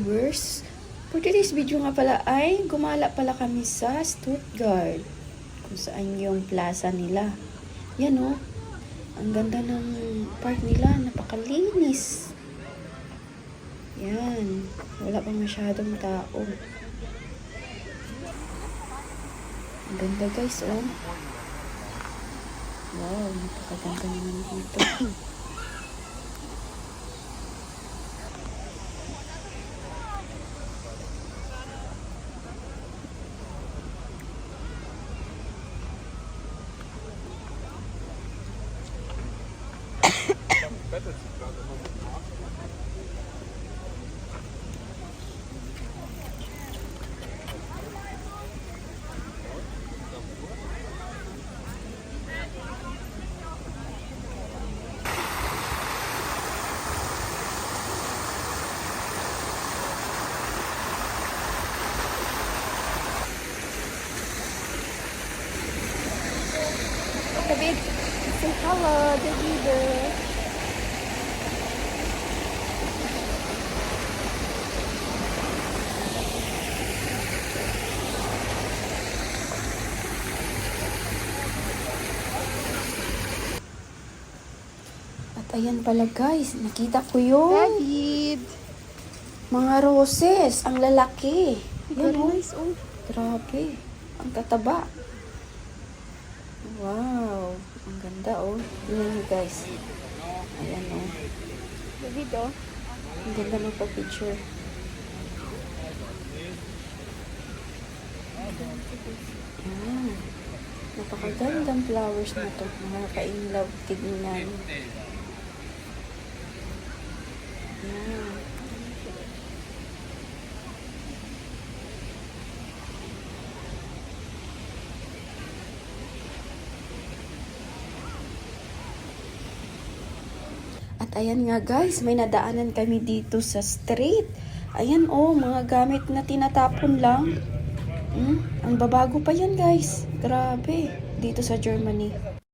viewers. For today's video nga pala ay gumala pala kami sa Stuttgart, kung saan yung plaza nila. Yan o, ang ganda ng park nila, napakalinis. Yan, wala pa masyadong tao. Ang ganda guys, oh. Wow, napakaganda naman dito. David, say hello, David. At ayan pala guys, nakita ko yung David! mga roses, ang lalaki. Yan, Very oh. nice, oh. Grabe, ang tataba. Wow, ang ganda oh. Tingnan nyo guys. Ayan oh. David, oh. Ang ganda magpa-picture. Ayan. Napakagandang flowers na to. Nakaka-inlove tignan. Ayan. At ayan nga guys, may nadaanan kami dito sa street. Ayan oh, mga gamit na tinatapon lang. Ang babago pa yan guys. Grabe. Dito sa Germany.